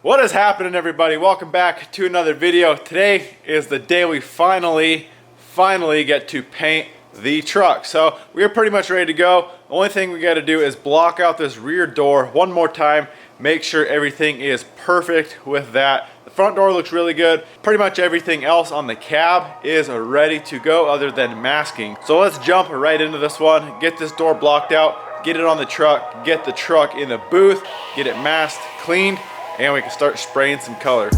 What is happening, everybody? Welcome back to another video. Today is the day we finally get to paint the truck. So we are pretty much ready to go. The only thing we got to do is block out this rear door one more time, make sure everything is perfect with that. The front door looks really good. Pretty much everything else on the cab is ready to go other than masking. So let's jump right into this one, get this door blocked out, get it on the truck, get the truck in the booth, get it masked, cleaned, and we can start spraying some color.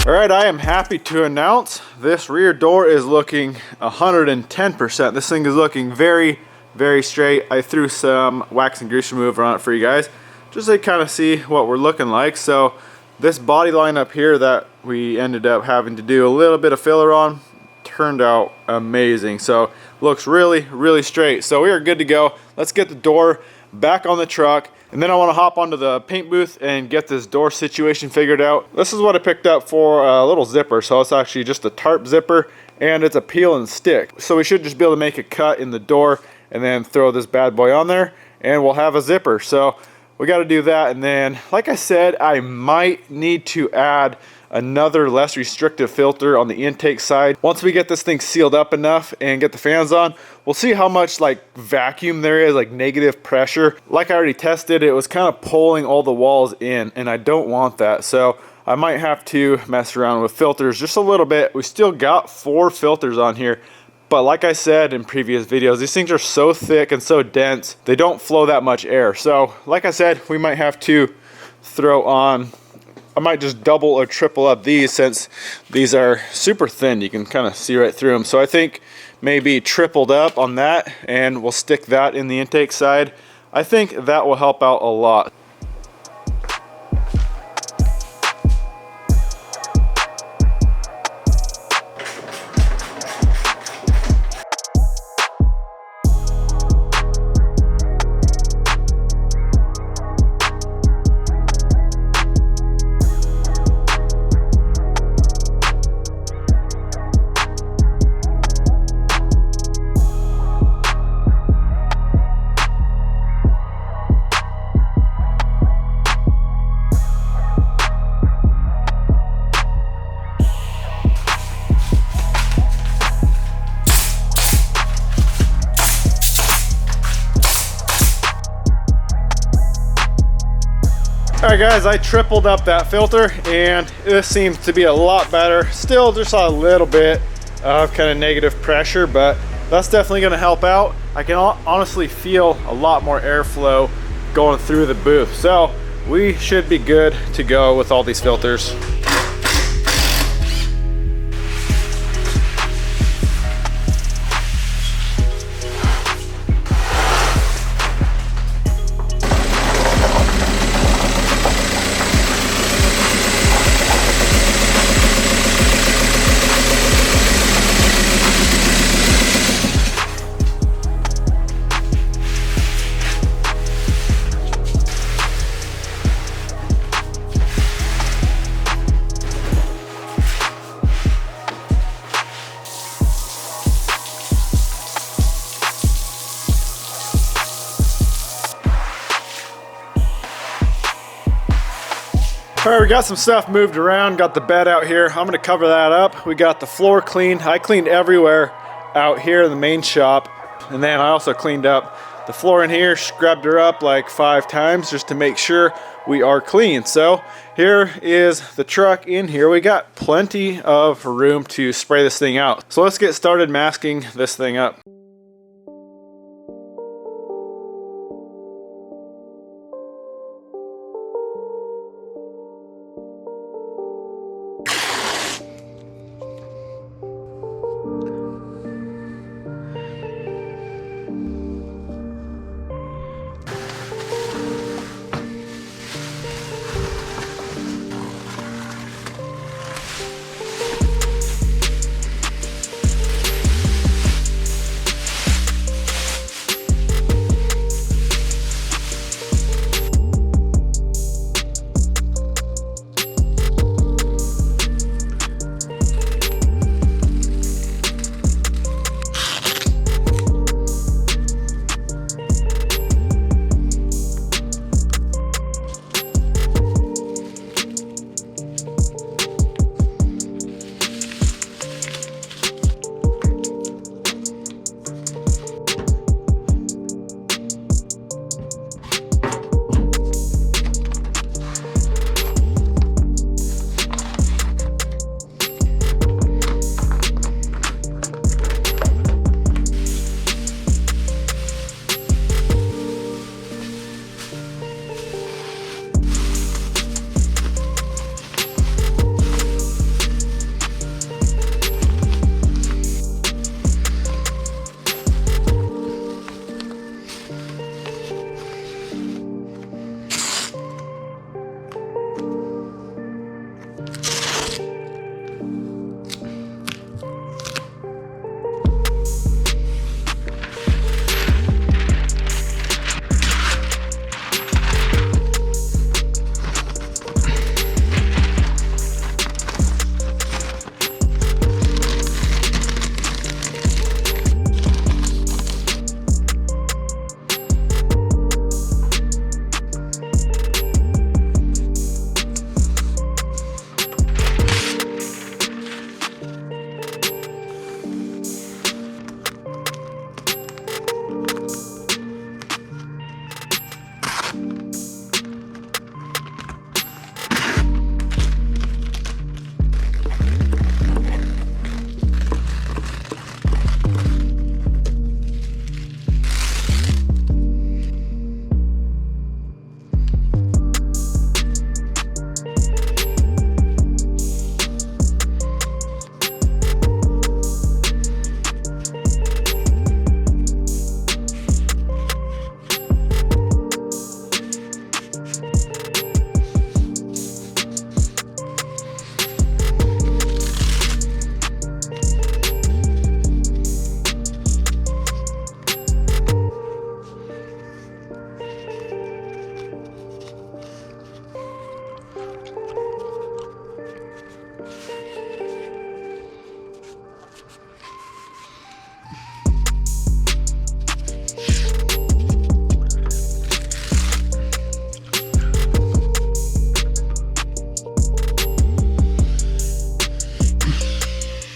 Alright, I am happy to announce this rear door is looking 110%. This thing is looking very straight. I threw some wax and grease remover on it for you guys, just to kind of see what we're looking like. So this body line up here that we ended up having to do a little bit of filler on turned out amazing. So looks really straight. So we are good to go. Let's get the door back on the truck, and then I want to hop onto the paint booth and get this door situation figured out. This is what I picked up for a little zipper. So it's actually just a tarp zipper, and it's a peel and stick. So we should just be able to make a cut in the door and then throw this bad boy on there, and we'll have a zipper. So we got to do that. And then, like I said, I might need to add another less restrictive filter on the intake side. Once we get this thing sealed up enough and get the fans on, we'll see how much like vacuum there is, like negative pressure. Like I already tested, it was kind of pulling all the walls in, and I don't want that. So I might have to mess around with filters just a little bit. We still got 4 filters on here, but like I said in previous videos, these things are so thick and so dense, they don't flow that much air. So like I said, we might have to throw on, I might just double or triple up these, since these are super thin. You can kind of see right through them. So I think maybe tripled up on that, and we'll stick that in the intake side. I think that will help out a lot. Alright guys, I tripled up that filter, and this seems to be a lot better. Still just a little bit of kind of negative pressure, but that's definitely going to help out. I can honestly feel a lot more airflow going through the booth. So we should be good to go with all these filters. All right, we got some stuff moved around, got the bed out here. I'm gonna cover that up. We got the floor cleaned. I cleaned everywhere out here in the main shop. And then I also cleaned up the floor in here, scrubbed her up like 5 times just to make sure we are clean. So here is the truck in here. We got plenty of room to spray this thing out. So let's get started masking this thing up.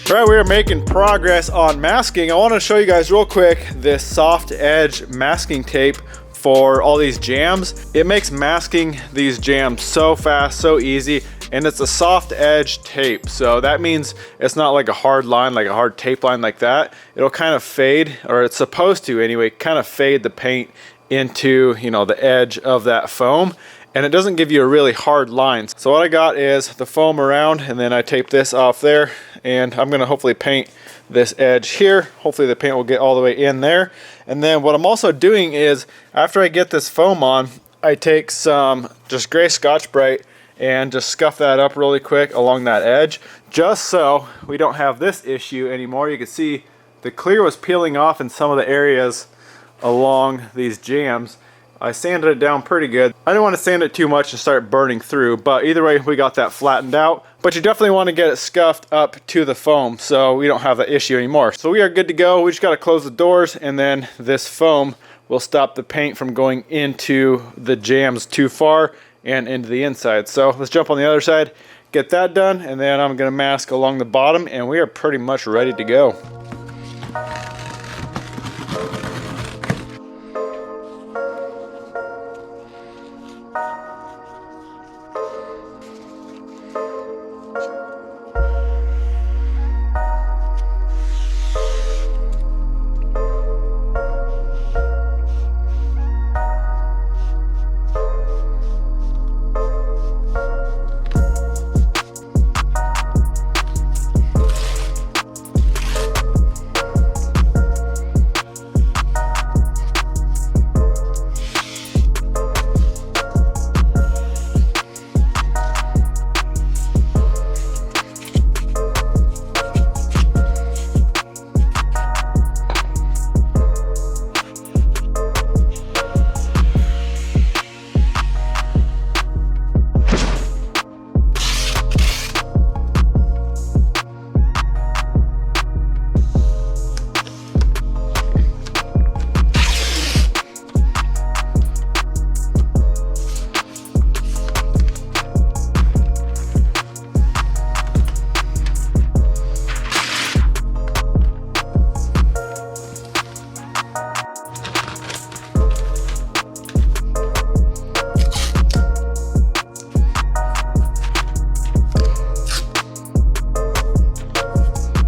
All right, we are making progress on masking. I want to show you guys real quick this soft edge masking tape for all these jams. It makes masking these jams so fast, so easy, and it's a soft edge tape. So that means it's not like a hard line, like a hard tape line like that. It'll kind of fade, or it's supposed to anyway, kind of fade the paint into, you know, the edge of that foam. And it doesn't give you a really hard line. So what I got is the foam around, and then I tape this off there, and I'm gonna hopefully paint this edge here. Hopefully the paint will get all the way in there. And then what I'm also doing is, after I get this foam on, I take some just gray Scotch-Brite and just scuff that up really quick along that edge, just so we don't have this issue anymore. You can see the clear was peeling off in some of the areas along these jams. I sanded it down pretty good. I didn't want to sand it too much and start burning through, but either way we got that flattened out. But you definitely want to get it scuffed up to the foam so we don't have that issue anymore. So we are good to go. We just got to close the doors, and then this foam will stop the paint from going into the jams too far and into the inside. So let's jump on the other side, get that done, and then I'm going to mask along the bottom, and we are pretty much ready to go.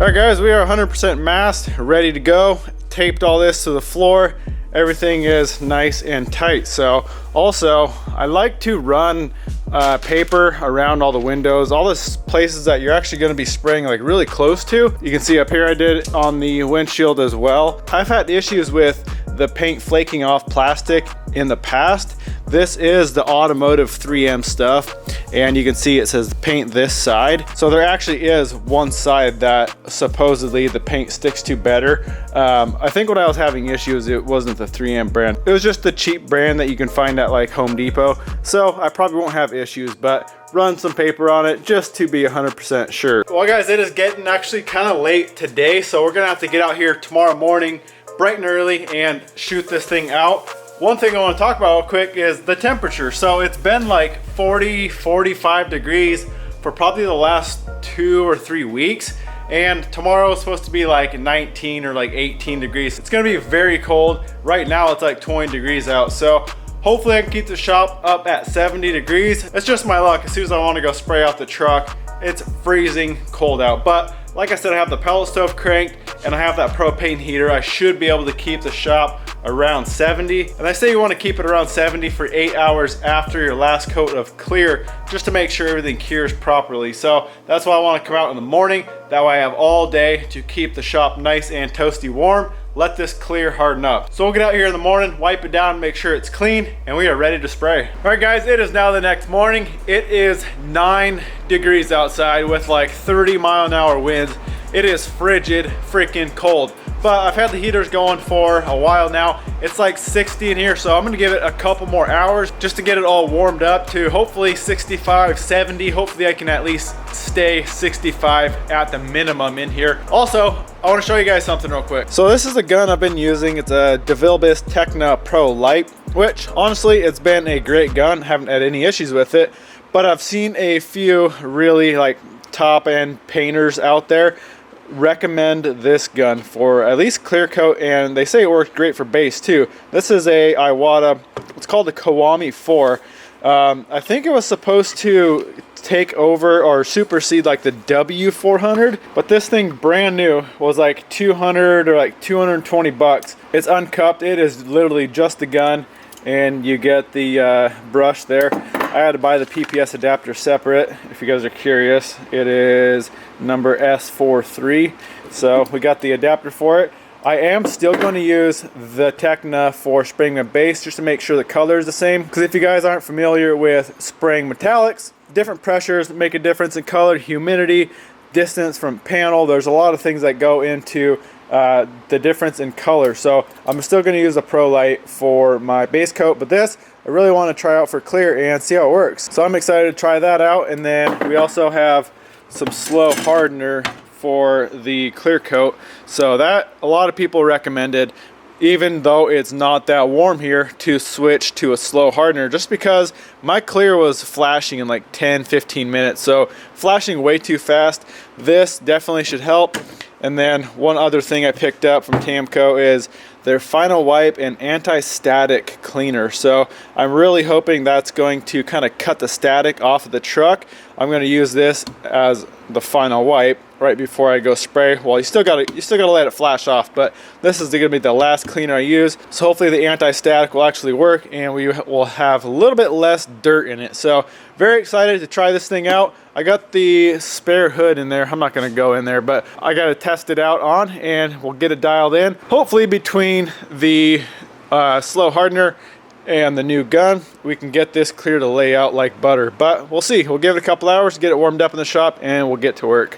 Alright guys, we are 100% masked, ready to go. Taped all this to the floor. Everything is nice and tight. So also, I like to run paper around all the windows, all the places that you're actually going to be spraying like really close to. You can see up here I did it on the windshield as well. I've had issues with the paint flaking off plastic in the past. This is the automotive 3M stuff, and you can see it says paint this side. So there actually is one side that supposedly the paint sticks to better. I think when I was having issues, it wasn't the 3M brand. It was just the cheap brand that you can find at like Home Depot. So I probably won't have issues, but run some paper on it just to be 100% sure. Well guys, it is getting actually kind of late today, so we're gonna have to get out here tomorrow morning bright and early and shoot this thing out. One thing I want to talk about real quick is the temperature. So it's been like 40, 45 degrees for probably the last 2 or 3 weeks. And tomorrow is supposed to be like 19 or like 18 degrees. It's gonna be very cold. Right now it's like 20 degrees out. So hopefully I can keep the shop up at 70 degrees. It's just my luck. As soon as I want to go spray out the truck, it's freezing cold out. But like I said, I have the pellet stove cranked and I have that propane heater. I should be able to keep the shop around 70. And I say you want to keep it around 70 for 8 hours after your last coat of clear, just to make sure everything cures properly. So that's why I want to come out in the morning. That way I have all day to keep the shop nice and toasty warm. Let this clear harden up. So we'll get out here in the morning, wipe it down, make sure it's clean, and we are ready to spray. All right guys, it is now the next morning. It is 9 degrees outside with like 30-mile-an-hour winds. It is frigid, freaking cold. But I've had the heaters going for a while now. It's like 60 in here, so I'm gonna give it a couple more hours just to get it all warmed up to hopefully 65, 70. Hopefully I can at least stay 65 at the minimum in here. Also, I wanna show you guys something real quick. So this is a gun I've been using. It's a DeVilbiss Techna Pro Light, which honestly, it's been a great gun. Haven't had any issues with it, but I've seen a few really like top end painters out there recommend this gun for at least clear coat, and they say it works great for base too. This is a Iwata, it's called the Kiwami 4. I think it was supposed to take over or supersede like the W400, but this thing brand new was like 200 or like 220 bucks. It's uncupped. It is literally just the gun, and you get the brush there. I had to buy the PPS adapter separate. If you guys are curious, it is number S43. So we got the adapter for it. I am still going to use the Tecna for spraying my base just to make sure the color is the same. Because if you guys aren't familiar with spraying metallics, different pressures make a difference in color, humidity, distance from panel. There's a lot of things that go into the difference in color. So I'm still going to use a Pro Light for my base coat, but this I really want to try out for clear and see how it works. So I'm excited to try that out. And then we also have some slow hardener for the clear coat. So that a lot of people recommended, even though it's not that warm here, to switch to a slow hardener, just because my clear was flashing in like 10-15 minutes. So flashing way too fast. This definitely should help. And then one other thing I picked up from Tamco is their final wipe and anti-static cleaner. So I'm really hoping that's going to kind of cut the static off of the truck. I'm going to use this as the final wipe right before I go spray. Well, you still gotta let it flash off, but this is gonna be the last cleaner I use. So hopefully the anti-static will actually work, and we will have a little bit less dirt in it. So very excited to try this thing out. I got the spare hood in there. I'm not gonna go in there, but I gotta test it out on, and we'll get it dialed in. Hopefully between the slow hardener and the new gun, we can get this clear to lay out like butter. But we'll see. We'll give it a couple hours to get it warmed up in the shop, and we'll get to work.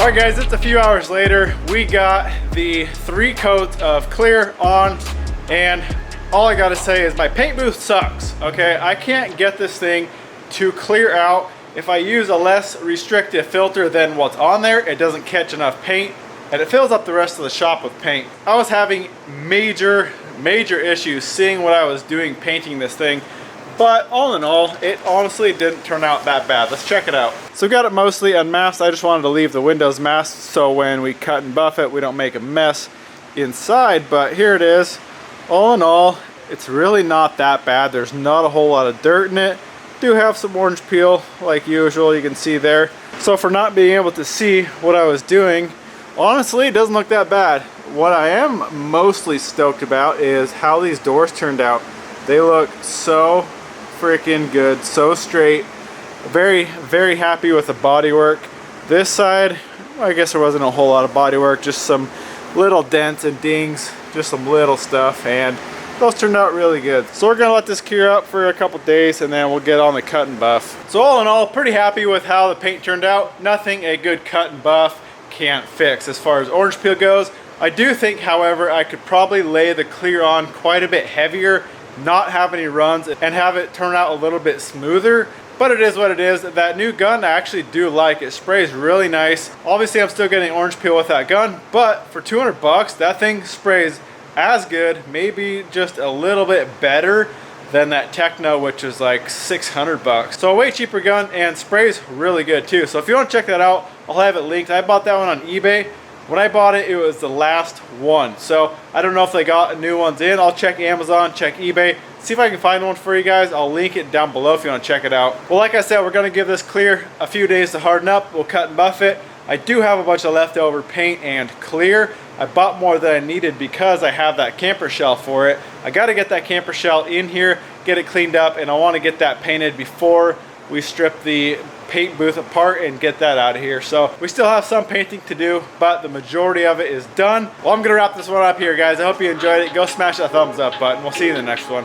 Alright guys, it's a few hours later. We got the 3 coats of clear on, and all I gotta say is my paint booth sucks, okay? I can't get this thing to clear out. If I use a less restrictive filter than what's on there, it doesn't catch enough paint, and it fills up the rest of the shop with paint. I was having major issues seeing what I was doing painting this thing, but all in all, it honestly didn't turn out that bad. Let's check it out. So we got it mostly unmasked. I just wanted to leave the windows masked so when we cut and buff it, we don't make a mess inside, but here it is. All in all, it's really not that bad. There's not a whole lot of dirt in it. Do have some orange peel like usual, you can see there. So for not being able to see what I was doing, honestly, it doesn't look that bad. What I am mostly stoked about is how these doors turned out. They look so freaking good, so straight. Very happy with the bodywork. This side, I guess there wasn't a whole lot of bodywork, just some little dents and dings, just some little stuff, and those turned out really good. So we're gonna let this cure up for a couple days and then we'll get on the cut and buff. So all in all, pretty happy with how the paint turned out. Nothing a good cut and buff can't fix as far as orange peel goes. I do think, however, I could probably lay the clear on quite a bit heavier, not have any runs, and have it turn out a little bit smoother. But it is what it is. That new gun I actually do like. It sprays really nice. Obviously I'm still getting orange peel with that gun, but for 200 bucks, that thing sprays as good, maybe just a little bit better than that Techno, which is like 600 bucks. So a way cheaper gun, and sprays really good too. So if you want to check that out, I'll have it linked. I bought that one on eBay. When I bought it, it was the last one. So I don't know if they got new ones in. I'll check Amazon, check eBay, see if I can find one for you guys. I'll link it down below if you want to check it out. Well, like I said, we're going to give this clear a few days to harden up. We'll cut and buff it. I do have a bunch of leftover paint and clear. I bought more than I needed because I have that camper shell for it. I got to get that camper shell in here, get it cleaned up, and I want to get that painted before we strip the paint booth apart and get that out of here. So we still have some painting to do, but the majority of it is done. Well, I'm gonna wrap this one up here, guys. I hope you enjoyed it. Go smash that thumbs up button. We'll see you in the next one.